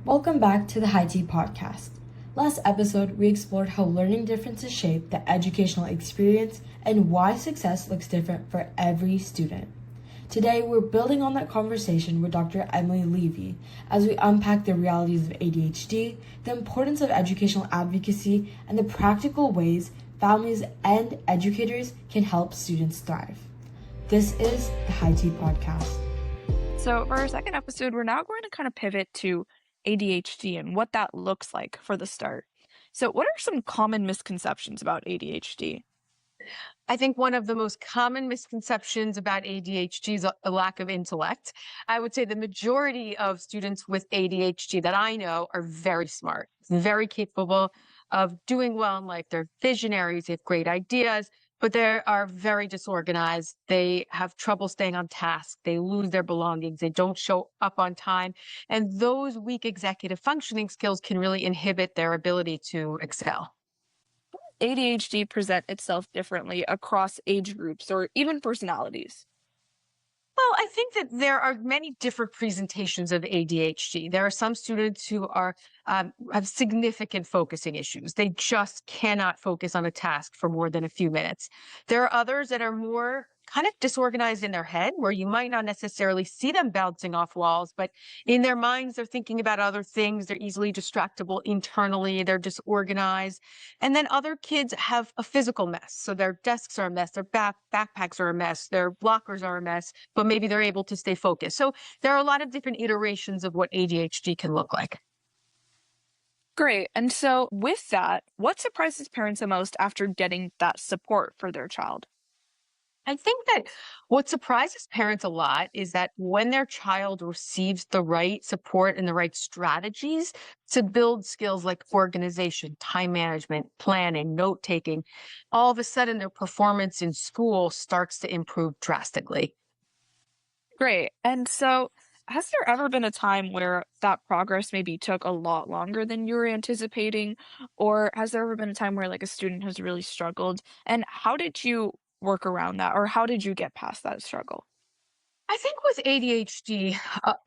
Welcome back to the High Tea Podcast. Last episode, we explored how learning differences shape the educational experience and why success looks different for every student. Today, we're building on that conversation with Dr. Emily Levy as we unpack the realities of ADHD, the importance of educational advocacy, and the practical ways families and educators can help students thrive. This is the High Tea Podcast. So for our second episode, we're now going to kind of pivot to ADHD and what that looks like for the start. So what are some common misconceptions about ADHD? I think one of the most common misconceptions about ADHD is a lack of intellect. I would say the majority of students with ADHD that I know are very smart, very capable of doing well in life. They're visionaries, they have great ideas, but they are very disorganized. They have trouble staying on task. They lose their belongings. They don't show up on time. And those weak executive functioning skills can really inhibit their ability to excel. ADHD present itself differently across age groups or even personalities. Well, I think that there are many different presentations of ADHD. There are some students who are have significant focusing issues. They just cannot focus on a task for more than a few minutes. There are others that are more kind of disorganized in their head, where you might not necessarily see them bouncing off walls, but in their minds, they're thinking about other things. They're easily distractible internally. They're disorganized. And then other kids have a physical mess. So their desks are a mess. Their backpacks are a mess. Their lockers are a mess, but maybe they're able to stay focused. So there are a lot of different iterations of what ADHD can look like. Great. And so with that, what surprises parents the most after getting that support for their child? I think that what surprises parents a lot is that when their child receives the right support and the right strategies to build skills like organization, time management, planning, note taking, all of a sudden their performance in school starts to improve drastically. Great. And so has there ever been a time where that progress maybe took a lot longer than you were anticipating? Or has there ever been a time where like a student has really struggled? And how did you work around that? Or how did you get past that struggle? I think with ADHD,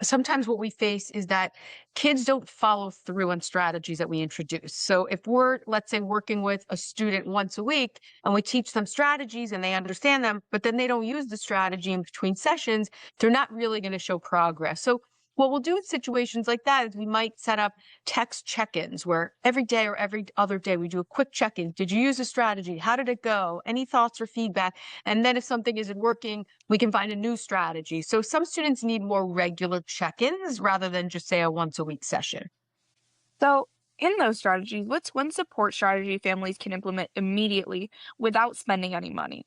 sometimes what we face is that kids don't follow through on strategies that we introduce. So if we're, let's say, working with a student once a week and we teach them strategies and they understand them, but then they don't use the strategy in between sessions, they're not really going to show progress. So what we'll do in situations like that is we might set up text check-ins where every day or every other day we do a quick check-in. Did you use a strategy? How did it go? Any thoughts or feedback? And then if something isn't working, we can find a new strategy. So some students need more regular check-ins rather than just say a once a week session. So, in those strategies, what's one support strategy families can implement immediately without spending any money?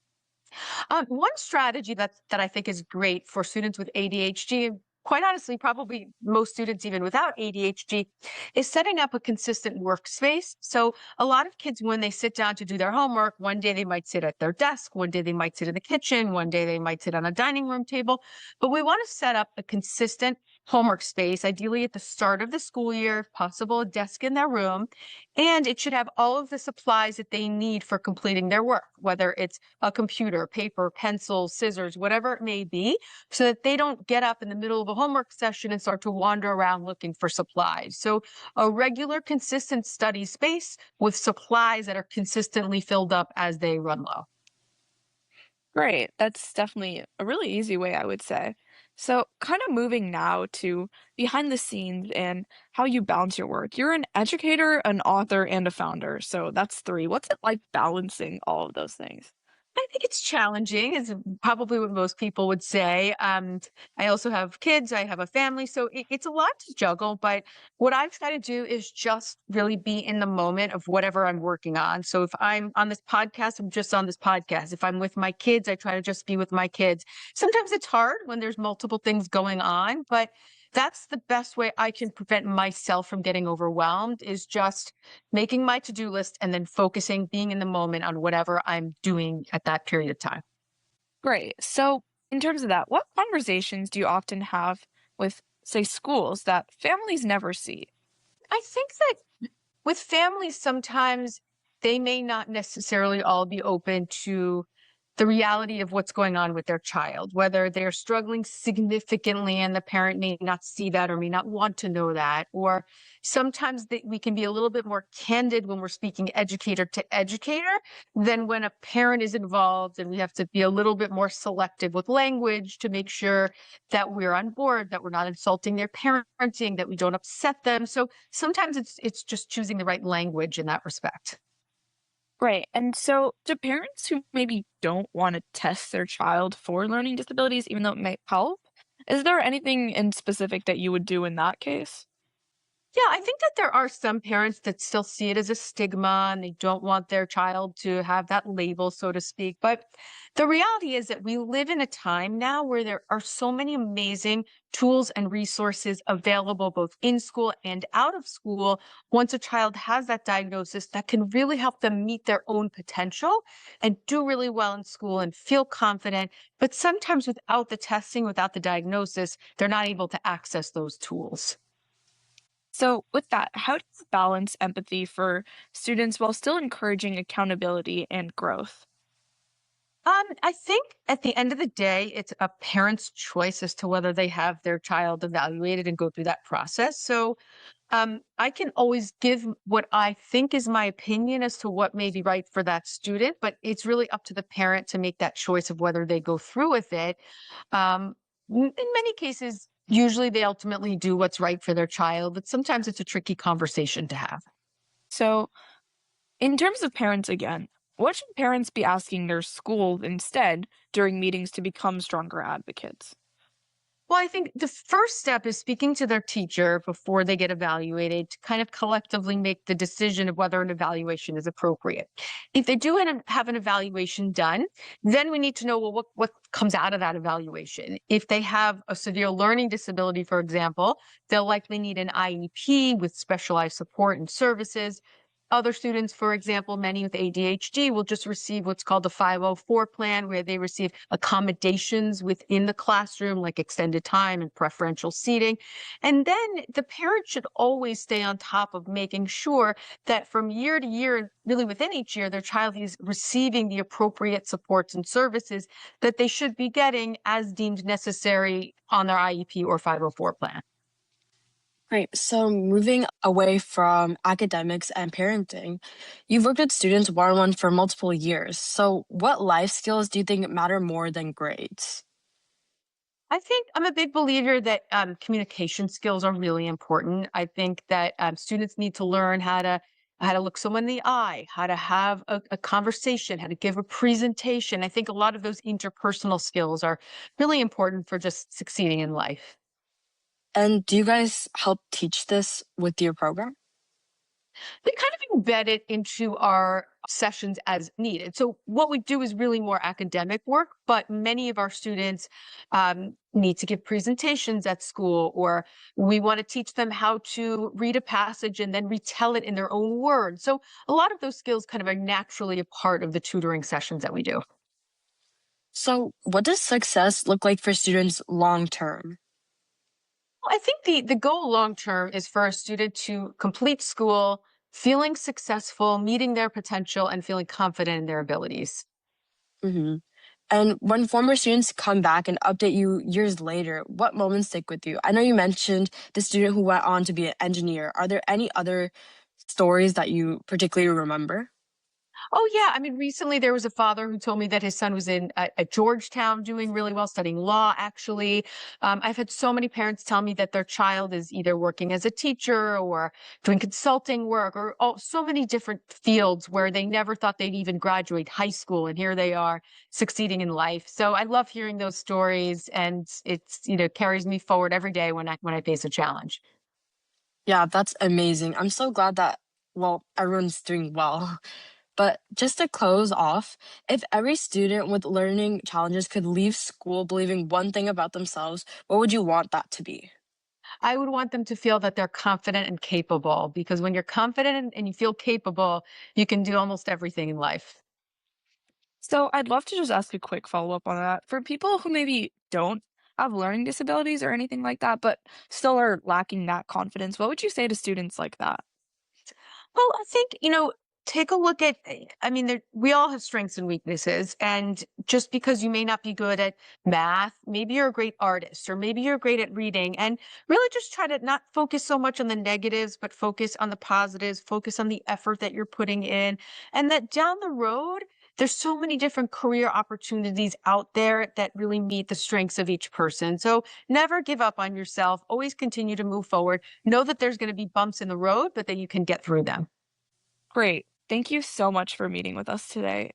One strategy that I think is great for students with ADHD, and quite honestly, probably most students even without ADHD, is setting up a consistent workspace. So a lot of kids, when they sit down to do their homework, one day they might sit at their desk, one day they might sit in the kitchen, one day they might sit on a dining room table. But we want to set up a consistent homework space, ideally at the start of the school year, if possible, a desk in their room. And it should have all of the supplies that they need for completing their work, whether it's a computer, paper, pencil, scissors, whatever it may be, so that they don't get up in the middle of a homework session and start to wander around looking for supplies. So a regular, consistent study space with supplies that are consistently filled up as they run low. Great. That's definitely a really easy way, I would say. So, kind of moving now to behind the scenes and how you balance your work. You're an educator, an author, and a founder. So, that's three. What's it like balancing all of those things? I think it's challenging, is probably what most people would say. I also have kids, I have a family, so it's a lot to juggle. But what I've tried to do is just really be in the moment of whatever I'm working on. So if I'm on this podcast, I'm just on this podcast. If I'm with my kids, I try to just be with my kids. Sometimes it's hard when there's multiple things going on, but that's the best way I can prevent myself from getting overwhelmed, is just making my to-do list and then focusing, being in the moment on whatever I'm doing at that period of time. Great. So, in terms of that, what conversations do you often have with, say, schools that families never see? I think that with families, sometimes they may not necessarily all be open to the reality of what's going on with their child, whether they're struggling significantly and the parent may not see that or may not want to know that. Or sometimes we can be a little bit more candid when we're speaking educator to educator than when a parent is involved, and we have to be a little bit more selective with language to make sure that we're on board, that we're not insulting their parenting, that we don't upset them. So sometimes it's just choosing the right language in that respect. Right. And so, do parents who maybe don't want to test their child for learning disabilities, even though it might help, is there anything in specific that you would do in that case? Yeah, I think that there are some parents that still see it as a stigma and they don't want their child to have that label, so to speak. But the reality is that we live in a time now where there are so many amazing tools and resources available both in school and out of school once a child has that diagnosis that can really help them meet their own potential and do really well in school and feel confident. But sometimes without the testing, without the diagnosis, they're not able to access those tools. So, with that, how do you balance empathy for students while still encouraging accountability and growth? I think at the end of the day, it's a parent's choice as to whether they have their child evaluated and go through that process. So I can always give what I think is my opinion as to what may be right for that student, but it's really up to the parent to make that choice of whether they go through with it. Um, in many cases, usually they ultimately do what's right for their child, but sometimes it's a tricky conversation to have. So, in terms of parents again, what should parents be asking their schools instead during meetings to become stronger advocates? Well, I think the first step is speaking to their teacher before they get evaluated to kind of collectively make the decision of whether an evaluation is appropriate. If they do have an evaluation done, then we need to know, well, what comes out of that evaluation. If they have a severe learning disability, for example, they'll likely need an IEP with specialized support and services. Other students, for example, many with ADHD will just receive what's called the 504 plan, where they receive accommodations within the classroom, like extended time and preferential seating. And then the parent should always stay on top of making sure that from year to year, and really within each year, their child is receiving the appropriate supports and services that they should be getting as deemed necessary on their IEP or 504 plan. Right. So moving away from academics and parenting, you've worked with students one on one for multiple years. So what life skills do you think matter more than grades? I think I'm a big believer that communication skills are really important. I think that students need to learn how to look someone in the eye, how to have a conversation, how to give a presentation. I think a lot of those interpersonal skills are really important for just succeeding in life. And do you guys help teach this with your program? We kind of embed it into our sessions as needed. So what we do is really more academic work, but many of our students need to give presentations at school, or we want to teach them how to read a passage and then retell it in their own words. So a lot of those skills kind of are naturally a part of the tutoring sessions that we do. So what does success look like for students long term? Well, I think the goal long term is for a student to complete school, feeling successful, meeting their potential, and feeling confident in their abilities. hmm And when former students come back and update you years later, what moments stick with you? I know you mentioned the student who went on to be an engineer. Are there any other stories that you particularly remember? Oh, yeah. I mean, recently there was a father who told me that his son was at Georgetown doing really well, studying law, actually. I've had so many parents tell me that their child is either working as a teacher or doing consulting work, or so many different fields where they never thought they'd even graduate high school. And here they are succeeding in life. So I love hearing those stories, and carries me forward every day when I face a challenge. Yeah, that's amazing. I'm so glad that, well, everyone's doing well. But just to close off, if every student with learning challenges could leave school believing one thing about themselves, what would you want that to be? I would want them to feel that they're confident and capable, because when you're confident and you feel capable, you can do almost everything in life. So, I'd love to just ask a quick follow up on that. For people who maybe don't have learning disabilities or anything like that, but still are lacking that confidence, what would you say to students like that? Well, I think, take a look at, I mean, we all have strengths and weaknesses. And just because you may not be good at math, maybe you're a great artist, or maybe you're great at reading, and really just try to not focus so much on the negatives, but focus on the positives, focus on the effort that you're putting in. And that down the road, there's so many different career opportunities out there that really meet the strengths of each person. So never give up on yourself. Always continue to move forward. Know that there's going to be bumps in the road, but that you can get through them. Great. Thank you so much for meeting with us today.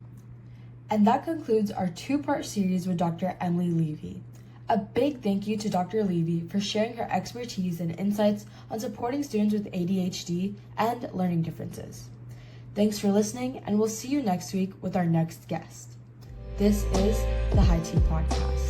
And that concludes our two-part series with Dr. Emily Levy. A big thank you to Dr. Levy for sharing her expertise and insights on supporting students with ADHD and learning differences. Thanks for listening, and we'll see you next week with our next guest. This is the High Tea Podcast.